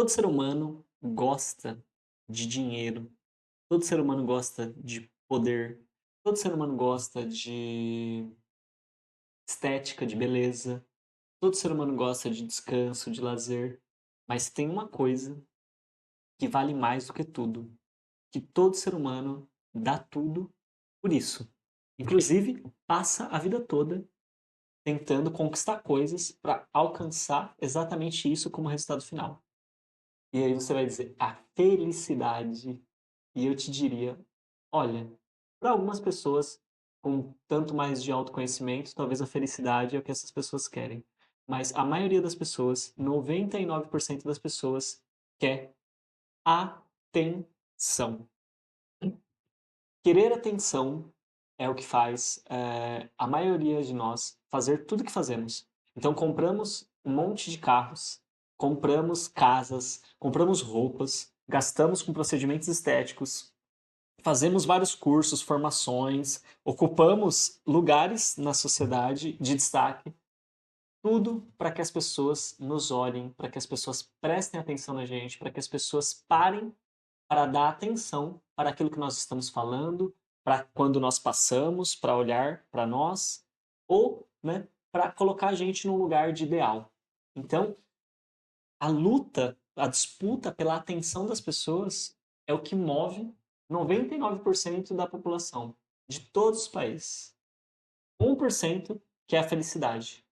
Todo ser humano gosta de dinheiro, todo ser humano gosta de poder, todo ser humano gosta de estética, de beleza, todo ser humano gosta de descanso, de lazer, mas tem uma coisa que vale mais do que tudo, que todo ser humano dá tudo por isso. Inclusive, passa a vida toda tentando conquistar coisas para alcançar exatamente isso como resultado final. E aí você vai dizer, a felicidade. E eu te diria, olha, para algumas pessoas com tanto mais de autoconhecimento, talvez a felicidade é o que essas pessoas querem. Mas a maioria das pessoas, 99% das pessoas, quer atenção. Querer atenção é o que faz a maioria de nós fazer tudo o que fazemos. Então compramos um monte de carros, compramos casas, compramos roupas, gastamos com procedimentos estéticos, fazemos vários cursos, formações, ocupamos lugares na sociedade de destaque, tudo para que as pessoas nos olhem, para que as pessoas prestem atenção na gente, para que as pessoas parem para dar atenção para aquilo que nós estamos falando, para quando nós passamos, para olhar para nós, ou, né, para colocar a gente num lugar de ideal. Então, a luta, a disputa pela atenção das pessoas é o que move 99% da população de todos os países. 1% que é a felicidade.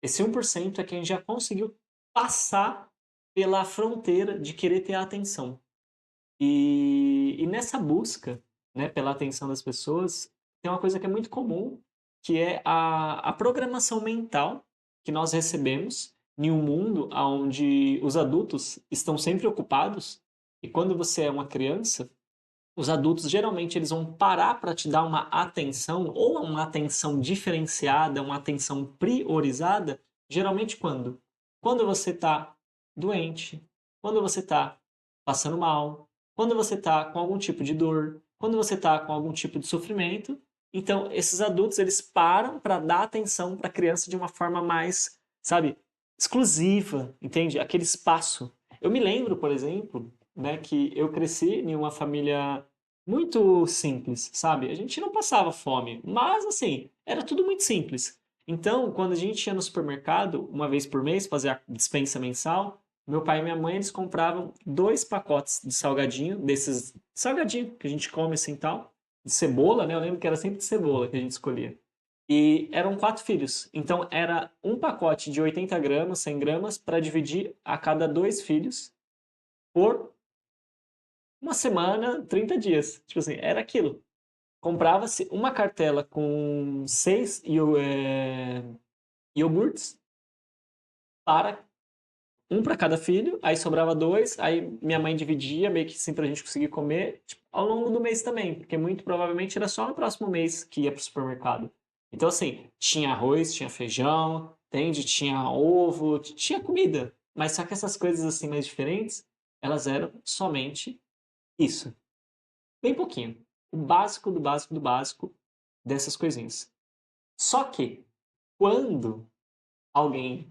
Esse 1% é quem já conseguiu passar pela fronteira de querer ter a atenção. E nessa busca, né, pela atenção das pessoas, tem uma coisa que é muito comum, que é a programação mental que nós recebemos em um mundo onde os adultos estão sempre ocupados, e quando você é uma criança, os adultos geralmente eles vão parar para te dar uma atenção, ou uma atenção diferenciada, uma atenção priorizada, geralmente quando? Quando você está doente, quando você está passando mal, quando você está com algum tipo de dor, quando você está com algum tipo de sofrimento. Então, esses adultos eles param para dar atenção para a criança de uma forma mais, sabe, exclusiva, entende? Aquele espaço. Eu me lembro, por exemplo, né, que eu cresci em uma família muito simples, sabe? A gente não passava fome, mas assim, era tudo muito simples. Então, quando a gente ia no supermercado, uma vez por mês, fazer a dispensa mensal, meu pai e minha mãe, eles compravam 2 pacotes de salgadinho, desses salgadinho que a gente come assim tal, de cebola, né? Eu lembro que era sempre de cebola que a gente escolhia. E eram 4 filhos. Então, era um pacote de 80 gramas, 100 gramas, para dividir a cada 2 filhos por uma semana, 30 dias. Tipo assim, era aquilo. Comprava-se uma cartela com 6 iogurtes para um para cada filho, aí sobrava 2, aí minha mãe dividia, meio que assim pra gente conseguir comer, tipo, ao longo do mês também, porque muito provavelmente era só no próximo mês que ia pro supermercado. Então, assim, tinha arroz, tinha feijão, entende? Tinha ovo, tinha comida. Mas só que essas coisas assim mais diferentes, elas eram somente isso. Bem pouquinho. O básico do básico do básico dessas coisinhas. Só que, quando alguém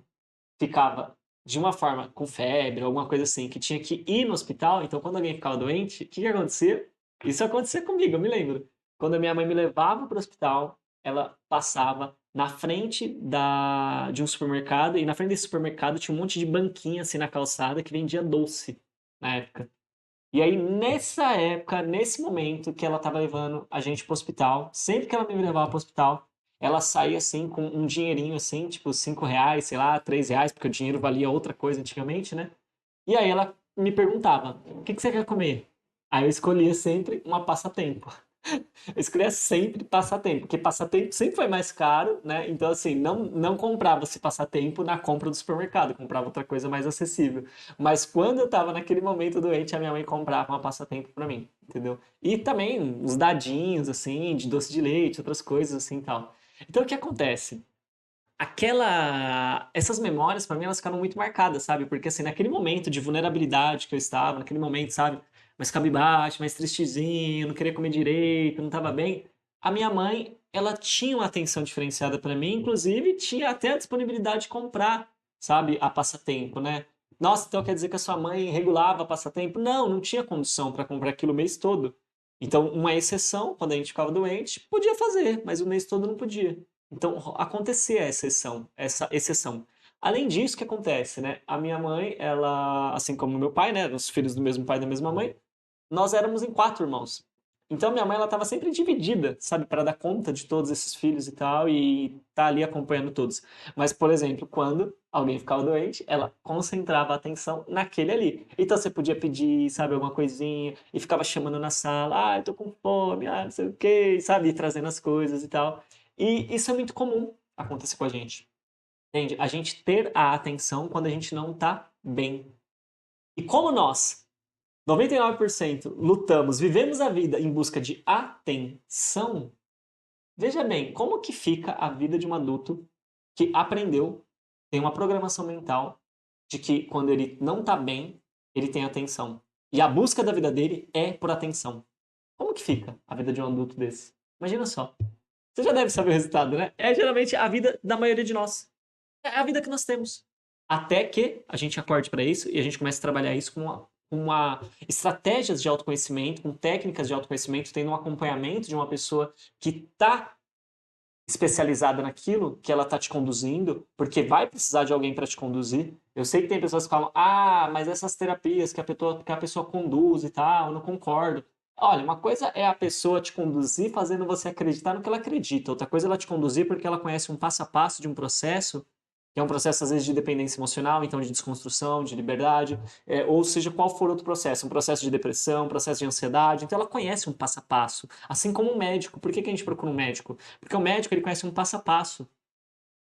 ficava de uma forma com febre, alguma coisa assim, que tinha que ir no hospital, então quando alguém ficava doente, o que que acontecia? Isso acontecia comigo, eu me lembro. Quando a minha mãe me levava para o hospital, ela passava na frente de um supermercado, e na frente desse supermercado tinha um monte de banquinha assim na calçada que vendia doce na época. E aí, nessa época, nesse momento que ela estava levando a gente pro hospital, sempre que ela me levava pro hospital, ela saía assim com um dinheirinho assim, tipo R$ 5, sei lá, R$ 3, porque o dinheiro valia outra coisa antigamente, né? E aí ela me perguntava, o que que você quer comer? Aí eu escolhia sempre uma passatempo. Eu escolhia sempre passatempo, porque passatempo sempre foi mais caro, né? Então, assim, não comprava esse passatempo na compra do supermercado, comprava outra coisa mais acessível. Mas quando eu tava naquele momento doente, a minha mãe comprava uma passatempo pra mim, entendeu? E também uns dadinhos, assim, de doce de leite, outras coisas assim e tal. Então, o que acontece? Essas memórias para mim elas ficaram muito marcadas, sabe? Porque assim, naquele momento de vulnerabilidade que eu estava, naquele momento, sabe, mais cabisbaixo, mais tristezinho, não queria comer direito, não estava bem, a minha mãe, ela tinha uma atenção diferenciada para mim, inclusive tinha até a disponibilidade de comprar, sabe, a passatempo, né? Nossa, então quer dizer que a sua mãe regulava passatempo? Não, não tinha condição para comprar aquilo o mês todo. Então, uma exceção, quando a gente ficava doente, podia fazer, mas o mês todo não podia. Então, acontecia essa exceção. Além disso, o que acontece, né? A minha mãe, ela, assim como o meu pai, né? Os filhos do mesmo pai e da mesma mãe, nós éramos em 4 irmãos. Então minha mãe ela estava sempre dividida, sabe, para dar conta de todos esses filhos e tal e tá ali acompanhando todos. Mas por exemplo, quando alguém ficava doente, ela concentrava a atenção naquele ali. Então você podia pedir, sabe, alguma coisinha e ficava chamando na sala, ah, eu tô com fome, ah, não sei o quê, sabe, e trazendo as coisas e tal. E isso é muito comum acontecer com a gente. Entende? A gente ter a atenção quando a gente não tá bem. E como nós 99% lutamos, vivemos a vida em busca de atenção. Veja bem, como que fica a vida de um adulto que aprendeu, tem uma programação mental de que quando ele não está bem, ele tem atenção. E a busca da vida dele é por atenção. Como que fica a vida de um adulto desse? Imagina só. Você já deve saber o resultado, né? É geralmente a vida da maioria de nós. É a vida que nós temos. Até que a gente acorde para isso e a gente comece a trabalhar isso com estratégias de autoconhecimento, com técnicas de autoconhecimento, tendo um acompanhamento de uma pessoa que está especializada naquilo que ela está te conduzindo, porque vai precisar de alguém para te conduzir. Eu sei que tem pessoas que falam, ah, mas essas terapias que a pessoa conduz e tal, eu não concordo. Olha, uma coisa é a pessoa te conduzir fazendo você acreditar no que ela acredita, outra coisa é ela te conduzir porque ela conhece um passo a passo de um processo que é um processo, às vezes, de dependência emocional, então de desconstrução, de liberdade, ou seja, qual for outro processo, um processo de depressão, um processo de ansiedade. Então, ela conhece um passo a passo, assim como um médico. Por que que a gente procura um médico? Porque o médico ele conhece um passo a passo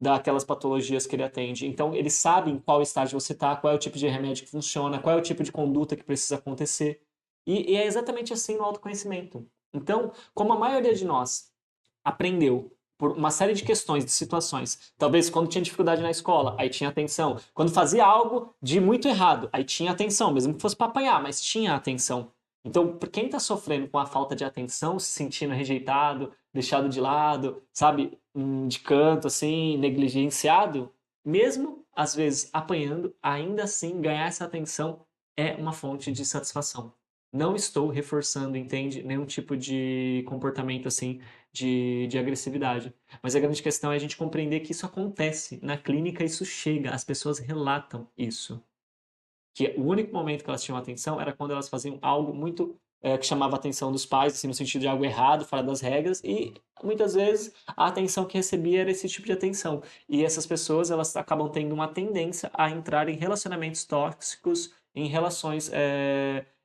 daquelas patologias que ele atende. Então, ele sabe em qual estágio você está, qual é o tipo de remédio que funciona, qual é o tipo de conduta que precisa acontecer. E é exatamente assim no autoconhecimento. Então, como a maioria de nós aprendeu por uma série de questões, de situações. Talvez quando tinha dificuldade na escola, aí tinha atenção. Quando fazia algo de muito errado, aí tinha atenção, mesmo que fosse para apanhar, mas tinha atenção. Então, quem está sofrendo com a falta de atenção, se sentindo rejeitado, deixado de lado, sabe, de canto, assim, negligenciado, mesmo às vezes apanhando, ainda assim ganhar essa atenção é uma fonte de satisfação. Não estou reforçando, entende, nenhum tipo de comportamento assim de agressividade. Mas a grande questão é a gente compreender que isso acontece. Na clínica isso chega, as pessoas relatam isso. Que o único momento que elas tinham atenção era quando elas faziam algo muito que chamava a atenção dos pais, assim, no sentido de algo errado, fora das regras, e muitas vezes a atenção que recebia era esse tipo de atenção. E essas pessoas, elas acabam tendo uma tendência a entrar em relacionamentos tóxicos, em relações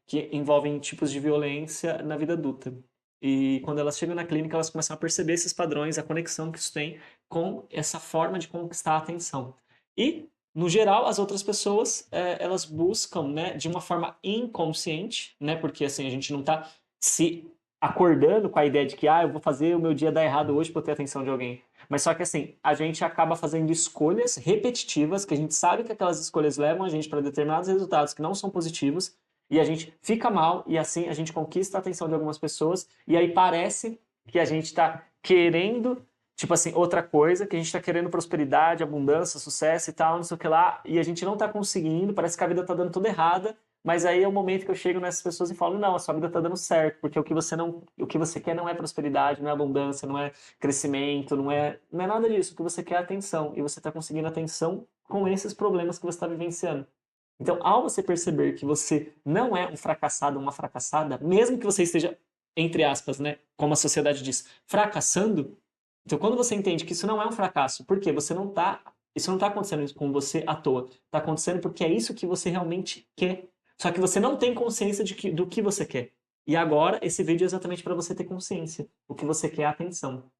que envolvem tipos de violência na vida adulta. E quando elas chegam na clínica, elas começam a perceber esses padrões, a conexão que isso tem com essa forma de conquistar a atenção. E no geral, as outras pessoas, elas buscam, né, de uma forma inconsciente, né, porque assim, a gente não está se acordando com a ideia de que, ah, eu vou fazer o meu dia dar errado hoje para ter a atenção de alguém. Mas só que assim, a gente acaba fazendo escolhas repetitivas, que a gente sabe que aquelas escolhas levam a gente para determinados resultados que não são positivos, e a gente fica mal, e assim a gente conquista a atenção de algumas pessoas, e aí parece que a gente está querendo tipo assim, outra coisa, que a gente tá querendo prosperidade, abundância, sucesso e tal, não sei o que lá, e a gente não tá conseguindo, parece que a vida tá dando tudo errada, mas aí é o momento que eu chego nessas pessoas e falo, não, a sua vida tá dando certo, porque o que você quer não é prosperidade, não é abundância, não é crescimento, não é nada disso, o que você quer é atenção, e você tá conseguindo atenção com esses problemas que você está vivenciando. Então, ao você perceber que você não é um fracassado, uma fracassada, mesmo que você esteja, entre aspas, né, como a sociedade diz, fracassando, então, quando você entende que isso não é um fracasso, por quê? Isso não está acontecendo com você à toa. Está acontecendo porque é isso que você realmente quer. Só que você não tem consciência do que você quer. E agora, esse vídeo é exatamente para você ter consciência. O que você quer é atenção.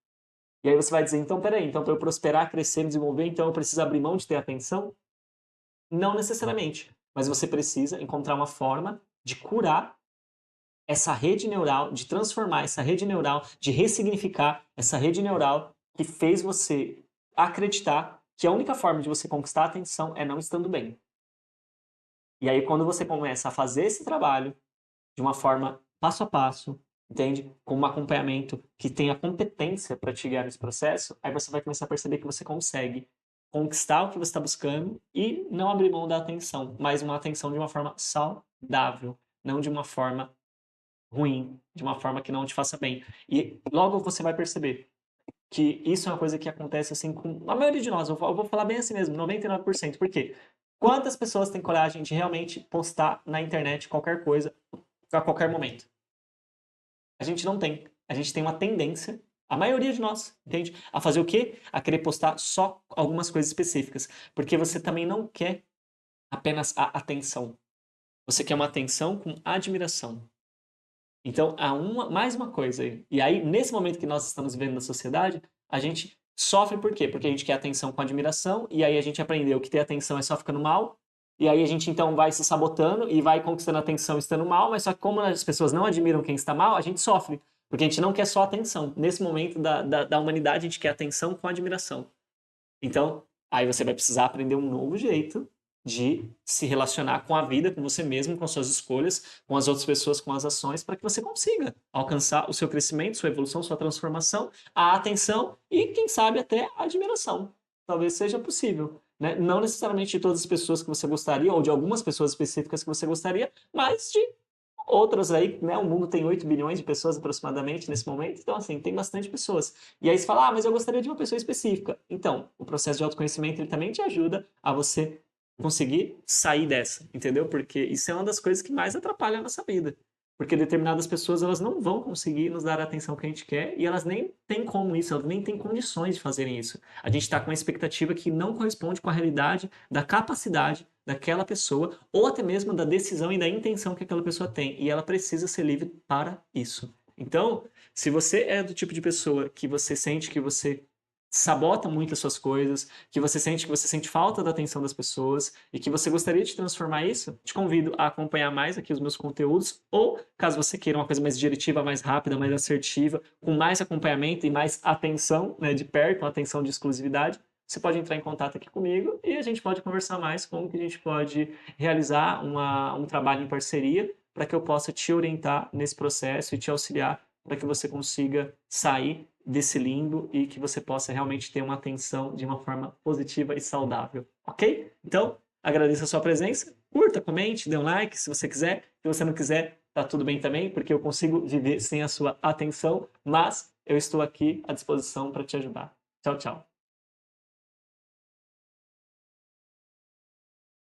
E aí você vai dizer, então, peraí, então para eu prosperar, crescer, me desenvolver, então eu preciso abrir mão de ter atenção? Não necessariamente. Mas você precisa encontrar uma forma de curar essa rede neural, de transformar essa rede neural, de ressignificar essa rede neural que fez você acreditar que a única forma de você conquistar a atenção é não estando bem. E aí, quando você começa a fazer esse trabalho de uma forma passo a passo, entende? Com um acompanhamento que tenha competência para te guiar nesse processo, aí você vai começar a perceber que você consegue. conquistar o que você está buscando e não abrir mão da atenção, mas uma atenção de uma forma saudável, não de uma forma ruim, de uma forma que não te faça bem. E logo você vai perceber que isso é uma coisa que acontece assim com a maioria de nós. Eu vou falar bem assim mesmo, 99%. Por quê? Quantas pessoas têm coragem de realmente postar na internet qualquer coisa a qualquer momento? A gente não tem. A gente tem uma tendência, a maioria de nós, entende? A fazer o quê? A querer postar só algumas coisas específicas. Porque você também não quer apenas a atenção. Você quer uma atenção com admiração. Então, há mais uma coisa aí. E aí, nesse momento que nós estamos vivendo na sociedade, a gente sofre por quê? Porque a gente quer atenção com admiração, e aí a gente aprendeu que ter atenção é só ficando mal, e aí a gente então vai se sabotando e vai conquistando atenção estando mal, mas só que como as pessoas não admiram quem está mal, a gente sofre. Porque a gente não quer só atenção. Nesse momento da humanidade, a gente quer atenção com admiração. Então, aí você vai precisar aprender um novo jeito de se relacionar com a vida, com você mesmo, com suas escolhas, com as outras pessoas, com as ações, para que você consiga alcançar o seu crescimento, sua evolução, sua transformação, a atenção e, quem sabe, até a admiração. Talvez seja possível. Né? Não necessariamente de todas as pessoas que você gostaria, ou de algumas pessoas específicas que você gostaria, mas de outras aí, né? O mundo tem 8 bilhões de pessoas aproximadamente nesse momento, então, assim, tem bastante pessoas. E aí você fala, ah, mas eu gostaria de uma pessoa específica. Então, o processo de autoconhecimento, ele também te ajuda a você conseguir sair dessa, entendeu? Porque isso é uma das coisas que mais atrapalha a nossa vida. Porque determinadas pessoas, elas não vão conseguir nos dar a atenção que a gente quer e elas nem têm como isso, elas nem têm condições de fazerem isso. A gente está com uma expectativa que não corresponde com a realidade da capacidade daquela pessoa ou até mesmo da decisão e da intenção que aquela pessoa tem. E ela precisa ser livre para isso. Então, se você é do tipo de pessoa que você sente que você sabota muito as suas coisas, que você sente falta da atenção das pessoas e que você gostaria de transformar isso, te convido a acompanhar mais aqui os meus conteúdos ou, caso você queira uma coisa mais diretiva, mais rápida, mais assertiva, com mais acompanhamento e mais atenção, né, de perto, uma atenção de exclusividade, você pode entrar em contato aqui comigo e a gente pode conversar mais como que a gente pode realizar um trabalho em parceria para que eu possa te orientar nesse processo e te auxiliar para que você consiga sair desse limbo e que você possa realmente ter uma atenção de uma forma positiva e saudável, ok? Então, agradeço a sua presença, curta, comente, dê um like se você quiser, se você não quiser, tá tudo bem também, porque eu consigo viver sem a sua atenção, mas eu estou aqui à disposição para te ajudar. Tchau, tchau.